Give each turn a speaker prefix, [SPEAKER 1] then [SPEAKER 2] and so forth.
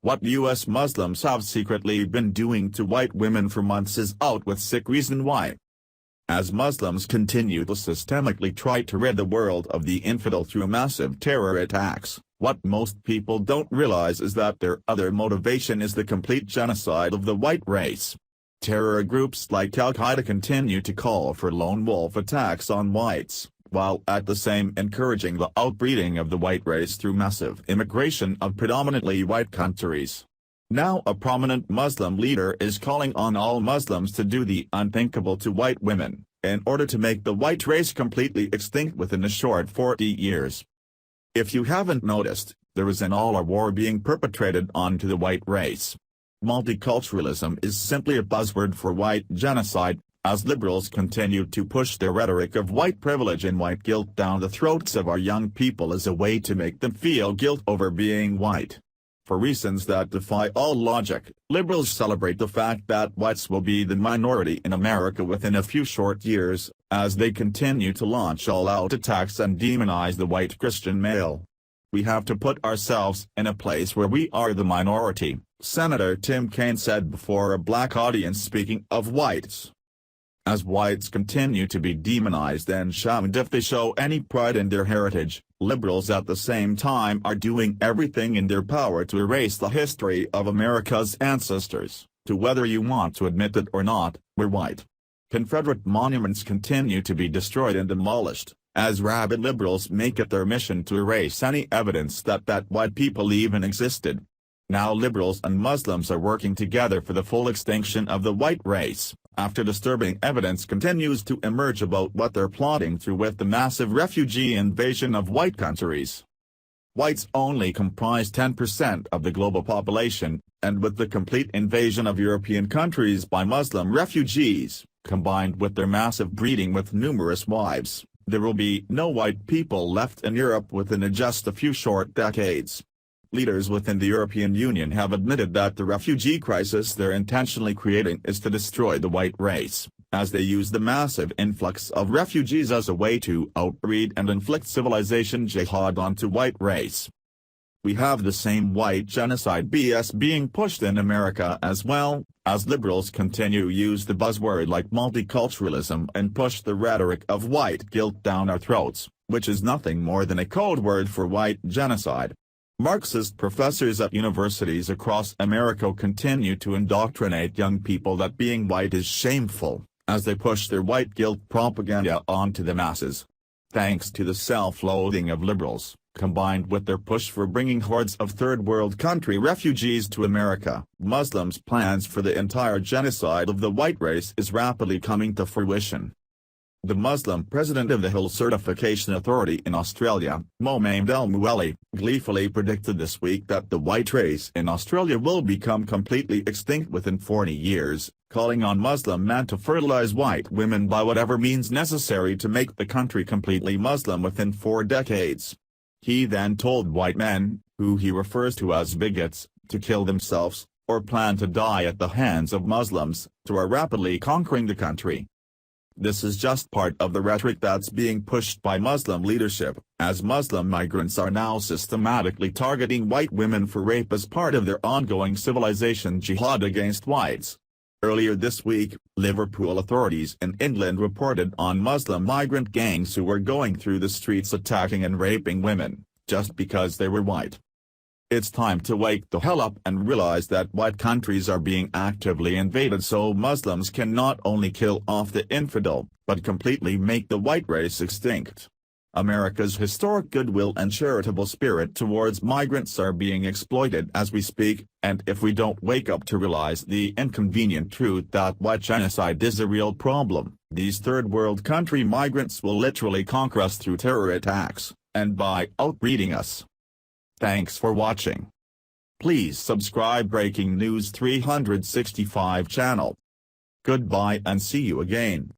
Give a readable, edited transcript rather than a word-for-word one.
[SPEAKER 1] What U.S. Muslims have secretly been doing to white women for months is out with sick reason why. As Muslims continue to systemically try to rid the world of the infidel through massive terror attacks, what most people don't realize is that their other motivation is the complete genocide of the white race. Terror groups like Al-Qaeda continue to call for lone wolf attacks on whites, while at the same encouraging the outbreeding of the white race through massive immigration of predominantly white countries. Now a prominent Muslim leader is calling on all Muslims to do the unthinkable to white women, in order to make the white race completely extinct within a short 40 years. If you haven't noticed, there is an all-out war being perpetrated onto the white race. Multiculturalism is simply a buzzword for white genocide, as liberals continue to push their rhetoric of white privilege and white guilt down the throats of our young people as a way to make them feel guilt over being white. For reasons that defy all logic, liberals celebrate the fact that whites will be the minority in America within a few short years, as they continue to launch all-out attacks and demonize the white Christian male. We have to put ourselves in a place where we are the minority, Senator Tim Kaine said before a black audience speaking of whites. As whites continue to be demonized and shamed if they show any pride in their heritage, liberals at the same time are doing everything in their power to erase the history of America's ancestors, to whether you want to admit it or not, we're white. Confederate monuments continue to be destroyed and demolished, as rabid liberals make it their mission to erase any evidence that white people even existed. Now liberals and Muslims are working together for the full extinction of the white race, after disturbing evidence continues to emerge about what they're plotting through with the massive refugee invasion of white countries. Whites only comprise 10% of the global population, and with the complete invasion of European countries by Muslim refugees, combined with their massive breeding with numerous wives, there will be no white people left in Europe within just a few short decades. Leaders within the European Union have admitted that the refugee crisis they're intentionally creating is to destroy the white race, as they use the massive influx of refugees as a way to outbreed and inflict civilization jihad onto white race. We have the same white genocide BS being pushed in America as well, as liberals continue to use the buzzword like multiculturalism and push the rhetoric of white guilt down our throats, which is nothing more than a code word for white genocide. Marxist professors at universities across America continue to indoctrinate young people that being white is shameful, as they push their white guilt propaganda onto the masses. Thanks to the self-loathing of liberals, combined with their push for bringing hordes of third-world country refugees to America, Muslims' plans for the entire genocide of the white race is rapidly coming to fruition. The Muslim president of the Hill Certification Authority in Australia, Mohamed El-Mueli, gleefully predicted this week that the white race in Australia will become completely extinct within 40 years, calling on Muslim men to fertilize white women by whatever means necessary to make the country completely Muslim within 4 decades. He then told white men, who he refers to as bigots, to kill themselves, or plan to die at the hands of Muslims, who are rapidly conquering the country. This is just part of the rhetoric that's being pushed by Muslim leadership, as Muslim migrants are now systematically targeting white women for rape as part of their ongoing civilization jihad against whites. Earlier this week, Liverpool authorities in England reported on Muslim migrant gangs who were going through the streets attacking and raping women, just because they were white. It's time to wake the hell up and realize that white countries are being actively invaded so Muslims can not only kill off the infidel, but completely make the white race extinct. America's historic goodwill and charitable spirit towards migrants are being exploited as we speak, and if we don't wake up to realize the inconvenient truth that white genocide is a real problem, these third-world country migrants will literally conquer us through terror attacks, and by outbreeding us. Thanks for watching. Please subscribe Breaking News 365 channel. Goodbye and see you again.